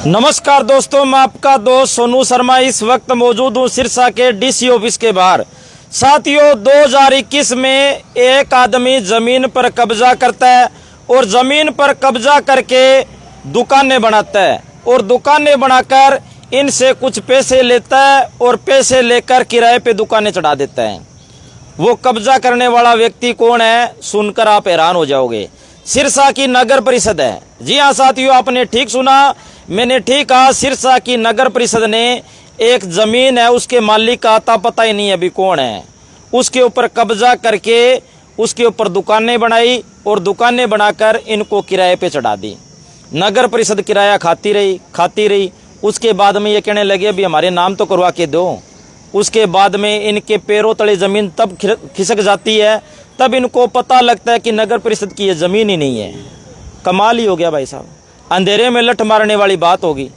नमस्कार दोस्तों, मैं आपका दोस्त सोनू शर्मा इस वक्त मौजूद हूँ सिरसा के डीसी ऑफिस के बाहर। साथियों, 2021 में एक आदमी जमीन पर कब्जा करता है और जमीन पर कब्जा करके दुकानें बनाता है और दुकानें बनाकर इनसे कुछ पैसे लेता है और पैसे लेकर किराए पे दुकानें चढ़ा देता है। वो कब्जा करने वाला व्यक्ति कौन है, सुनकर आप हैरान हो जाओगे। सिरसा की नगर परिषद है। जी हाँ साथियों, आपने ठीक सुना, मैंने ठीक कहा। सिरसा की नगर परिषद ने एक जमीन है, उसके मालिक का आता पता ही नहीं अभी कौन है, उसके ऊपर कब्जा करके उसके ऊपर दुकानें बनाई और दुकानें बनाकर इनको किराए पे चढ़ा दी। नगर परिषद किराया खाती रही। उसके बाद में ये कहने लगे अभी हमारे नाम तो करवा के दो। उसके बाद में इनके पैरों तले ज़मीन तब खिसक जाती है, तब इनको पता लगता है कि नगर परिषद की ये ज़मीन ही नहीं है। कमाल ही हो गया भाई साहब, अंधेरे में लठ मारने वाली बात होगी।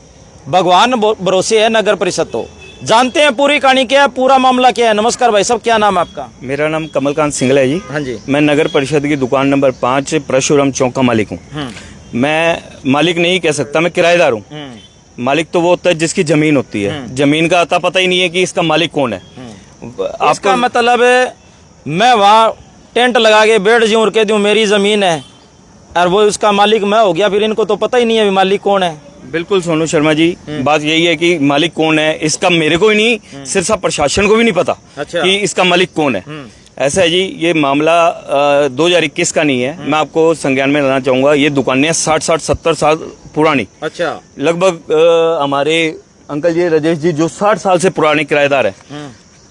भगवान भरोसे है नगर परिषद। तो जानते हैं पूरी कहानी क्या है, पूरा मामला क्या है। नमस्कार भाई साहब, क्या नाम है आपका? मेरा नाम कमलकांत सिंगल है जी। हाँ जी। मैं नगर परिषद की दुकान नंबर 5 परशुराम चौक का मालिक हूँ। मैं मालिक नहीं कह सकता, मैं किराएदार हूँ। मालिक तो वो होता है जिसकी जमीन होती है, जमीन का आता पता ही नहीं है कि इसका मालिक कौन है। आपका मतलब है मैं वहाँ टेंट लगा के बैठ जाऊँ और कह दूँ मेरी जमीन है और वो उसका मालिक मैं हो गया, फिर इनको तो पता ही नहीं है मालिक कौन है। बिल्कुल सोनू शर्मा जी, बात यही है कि मालिक कौन है इसका मेरे को ही नहीं, सिरसा प्रशासन को भी नहीं पता। अच्छा। कि इसका मालिक कौन है। ऐसा है जी, ये मामला 2021 का नहीं है। मैं आपको संज्ञान में लाना चाहूंगा, ये दुकानें 60-70 साल पुरानी। अच्छा। लगभग हमारे अंकल जी राजेश जी जो 60 साल से पुराने किराएदार हैं,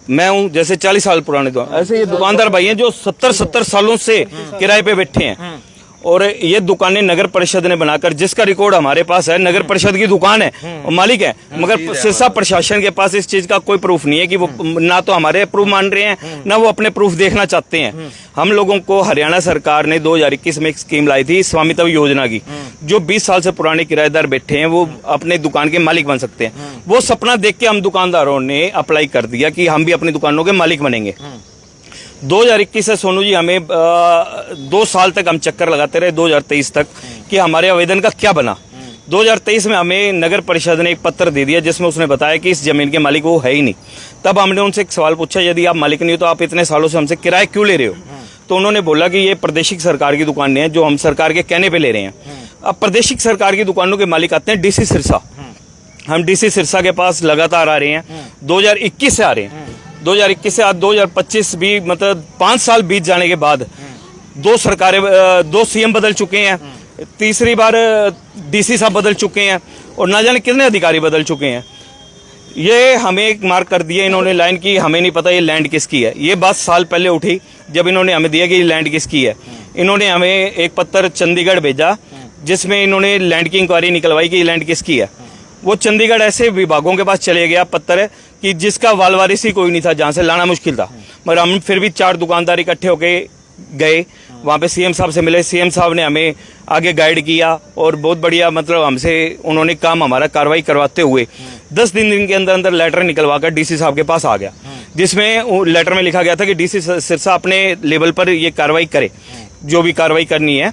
मैं हूँ जैसे 40 साल पुराने। तो ऐसे ये दुकानदार भाई हैं जो 70 सालों से किराए पे बैठे हैं। और ये दुकानें नगर परिषद ने बनाकर, जिसका रिकॉर्ड हमारे पास है, नगर परिषद की दुकान है और मालिक है, मगर सिरसा प्रशासन के पास इस चीज का कोई प्रूफ नहीं है कि वो ना तो हमारे प्रूफ मान रहे हैं ना वो अपने प्रूफ देखना चाहते हैं। हम लोगों को हरियाणा सरकार ने 2021 में एक स्कीम लाई थी स्वामित्व योजना की, जो 20 साल से पुराने किराएदार बैठे हैं वो अपने दुकान के मालिक बन सकते हैं। वो सपना देख के हम दुकानदारों ने अप्लाई कर दिया कि हम भी अपनी दुकानों के मालिक बनेंगे। 2021 से सोनू जी हमें 2 साल तक हम चक्कर लगाते रहे, 2023 तक, कि हमारे आवेदन का क्या बना। 2023 में हमें नगर परिषद ने एक पत्र दे दिया जिसमें उसने बताया कि इस जमीन के मालिक वो है ही नहीं। तब हमने उनसे एक सवाल पूछा, यदि आप मालिक नहीं हो तो आप इतने सालों से हमसे किराया क्यों ले रहे हो? तो उन्होंने बोला कि ये प्रादेशिक सरकार की दुकानें हैं जो हम सरकार के कहने पर ले रहे हैं। अब प्रादेशिक सरकार की दुकानों के मालिक आते हैं डीसी सिरसा। हम डीसी सिरसा के पास लगातार आ रहे हैं, 2021 से आ रहे हैं। 2021 से आज 2025 भी, मतलब 5 साल बीत जाने के बाद 2 सीएम बदल चुके हैं, तीसरी बार डीसी साहब बदल चुके हैं और ना जाने कितने अधिकारी बदल चुके हैं। ये हमें एक मार्क कर दिया इन्होंने लाइन की, हमें नहीं पता ये लैंड किसकी है। ये बात साल पहले उठी जब इन्होंने हमें दिया कि ये लैंड किसकी है। इन्होंने हमें एक पत्र चंडीगढ़ भेजा जिसमें इन्होंने लैंड की इंक्वायरी निकलवाई कि ये लैंड किसकी है। वो चंडीगढ़ ऐसे विभागों के पास चले गया पत्र कि जिसका वालवारिस ही कोई नहीं था, जहां से लाना मुश्किल था। मगर हम फिर भी 4 दुकानदार इकट्ठे होके गए, वहां पे सीएम साहब से मिले। सीएम साहब ने हमें आगे गाइड किया और बहुत बढ़िया, मतलब हमसे उन्होंने काम हमारा कार्रवाई करवाते हुए 10 दिन के अंदर अंदर लेटर निकलवा कर डीसी साहब के पास आ गया, जिसमें लेटर में लिखा गया था कि डीसी सिरसा अपने लेवल पर ये कार्रवाई करे, जो भी कार्रवाई करनी है।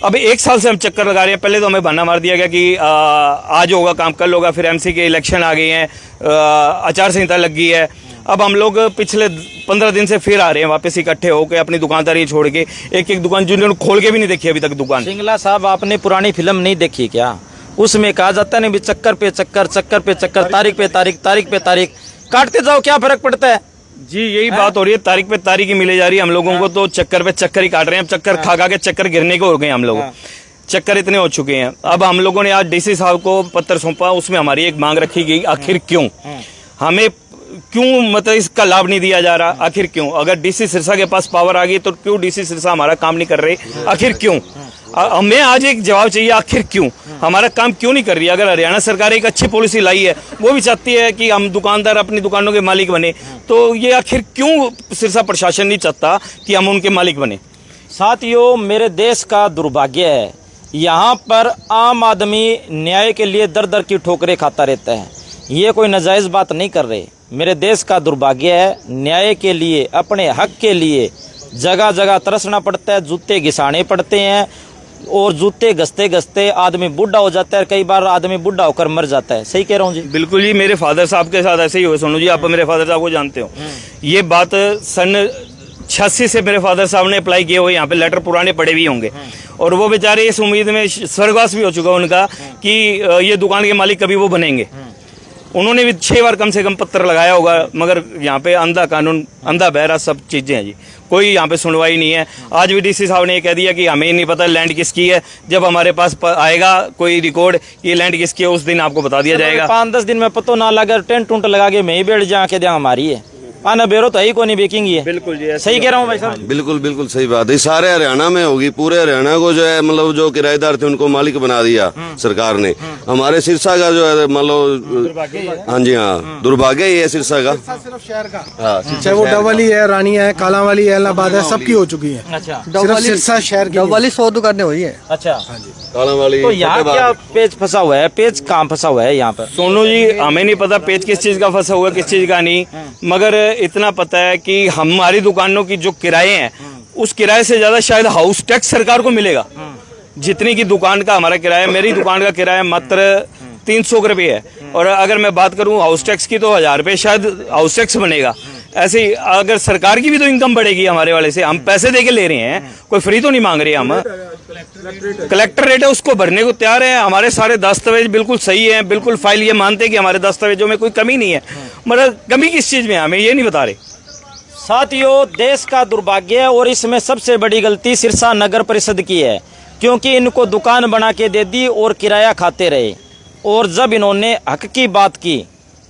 अब 1 साल से हम चक्कर लगा रहे हैं। पहले तो हमें बहाना मार दिया गया कि आज होगा काम, कल होगा। फिर एमसी के इलेक्शन आ गए हैं, आचार संहिता लग गई है। अब हम लोग पिछले 15 दिन से फिर आ रहे हैं वापस इकट्ठे होकर अपनी दुकानदारी छोड़ के। एक दुकान जिन्होंने खोल के भी नहीं देखी अभी तक दुकान। सिंगला साहब, आपने पुरानी फिल्म नहीं देखी क्या? उसमें कहा जाता है ना भी चक्कर पे चक्कर, चक्कर पे चक्कर, तारीख पे तारीख, तारीख पे तारीख, काटते जाओ, क्या फर्क पड़ता है? जी यही बात हो रही है, तारीख पे तारीख ही मिले जा रही है। हम लोगों को तो चक्कर पे चक्कर ही काट रहे हैं। चक्कर खा के चक्कर गिरने को हो गए हम लोग। चक्कर इतने हो चुके हैं। अब हम लोगों ने आज डीसी साहब को पत्र सौंपा, उसमें हमारी एक मांग रखी गई, आखिर क्यों हमें मतलब इसका लाभ नहीं दिया जा रहा? आखिर क्यों? अगर डीसी सिरसा के पास पावर आ गई तो क्यों डीसी सिरसा हमारा काम नहीं कर रहे? आखिर क्यों? हमें आज एक जवाब चाहिए, आखिर क्यों हमारा काम क्यों नहीं कर रही है? अगर हरियाणा सरकार एक अच्छी पॉलिसी लाई है, वो भी चाहती है कि हम दुकानदार अपनी दुकानों के मालिक बने, तो ये आखिर क्यों सिरसा प्रशासन नहीं चाहता कि हम उनके मालिक बने? साथियों, मेरे देश का दुर्भाग्य है, यहाँ पर आम आदमी न्याय के लिए दर दर की ठोकरें खाता रहता है। ये कोई नाजायज बात नहीं कर रहे। मेरे देश का दुर्भाग्य है, न्याय के लिए, अपने हक के लिए जगह जगह तरसना पड़ता है, जूते घिसाने पड़ते हैं। और जूते घसते घसते आदमी बूढ़ा हो जाता है, कई बार आदमी बूढ़ा होकर मर जाता है। सही कह रहा हूँ जी? बिल्कुल जी, मेरे फादर साहब के साथ ऐसे ही हुआ। सोनू जी, आप मेरे फादर साहब को जानते हो। ये बात सन 86 से मेरे फादर साहब ने अप्लाई किए हुए, यहाँ पे लेटर पुराने पड़े भी होंगे, और वो बेचारे इस उम्मीद में स्वर्गवास भी हो चुका उनका कि ये दुकान के मालिक कभी वो बनेंगे। उन्होंने भी 6 बार कम से कम पत्र लगाया होगा, मगर यहाँ पे अंधा कानून, अंधा बहरा सब चीजें हैं जी, कोई यहाँ पे सुनवाई नहीं है। आज भी डीसी साहब ने ये कह दिया कि हमें ही नहीं पता लैंड किसकी है, जब हमारे पास आएगा कोई रिकॉर्ड ये लैंड किसकी है उस दिन आपको बता दिया जाएगा। 5-10 दिन में पता ना लगा, टेंट टूंट लगा के मैं ही बैठ जा के दिया हमारी है, आना बेरो तो ही को नहीं बेकिंग है। बिल्कुल जी, सही कह रहा हूँ भाई साहब? बिल्कुल बिल्कुल सही बात है। सारे हरियाणा में होगी, पूरे हरियाणा को जो है मतलब जो किराएदार थे उनको मालिक बना दिया सरकार ने। हमारे सिरसा का जो है मतलब, हाँ जी हाँ, दुर्भाग्य ही है सिरसा का। सिर्फ शहर का, हाँ, चाहे वो डबली है, रानिया है, कालावाली है, इलाहाबाद है, सबकी हो चुकी है। अच्छा सिर्फ सिरसा शहर की वाली 100 दुकानें हुई है। अच्छा, काला वाली। तो यहाँ क्या पेज फंसा हुआ है? पेज कहाँ फंसा हुआ है यहाँ पर? सोनू जी, हमें नहीं पता पेज किस चीज का फंसा हुआ किस चीज का नहीं, मगर इतना पता है कि हमारी दुकानों की जो किराए हैं उस किराए से ज्यादा शायद हाउस टैक्स सरकार को मिलेगा। जितनी की दुकान का हमारा किराया, मेरी दुकान का किराया मात्र 300 रुपये है, और अगर मैं बात करूं हाउस टैक्स की तो 1000 रुपये शायद हाउस टैक्स बनेगा। ऐसे ही अगर सरकार की भी तो इनकम बढ़ेगी हमारे वाले से, हम पैसे दे के ले रहे हैं, कोई फ्री तो नहीं मांग रहे हम। कलेक्टर रेट है उसको भरने को तैयार है, हमारे सारे दस्तावेज बिल्कुल सही है, बिल्कुल फाइल ये मानते हैं कि हमारे दस्तावेजों में कोई कमी नहीं है, मतलब कमी किस चीज में है हमें ये नहीं बता रहे। साथियों, देश का दुर्भाग्य है और इसमें सबसे बड़ी गलती सिरसा नगर परिषद की है, क्योंकि इनको दुकान बना के दे दी और किराया खाते रहे, और जब इन्होंने हक की बात की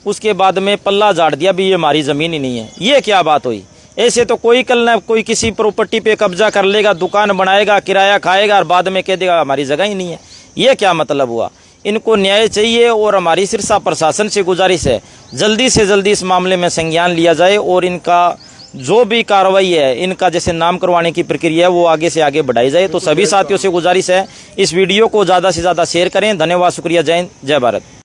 उसके बाद में पल्ला झाड़ दिया भी ये हमारी ज़मीन ही नहीं है। ये क्या बात हुई? ऐसे तो कोई कल ना कोई किसी प्रॉपर्टी पे कब्जा कर लेगा, दुकान बनाएगा, किराया खाएगा और बाद में कह देगा हमारी जगह ही नहीं है। ये क्या मतलब हुआ? इनको न्याय चाहिए, और हमारी सिरसा प्रशासन से गुजारिश है जल्दी से जल्दी इस मामले में संज्ञान लिया जाए, और इनका जो भी कार्रवाई है, इनका जैसे नाम करवाने की प्रक्रिया है वो आगे से आगे बढ़ाई जाए। तो सभी साथियों से गुजारिश है इस वीडियो को ज़्यादा से ज़्यादा शेयर करें। धन्यवाद, शुक्रिया, जय हिंद, जय भारत।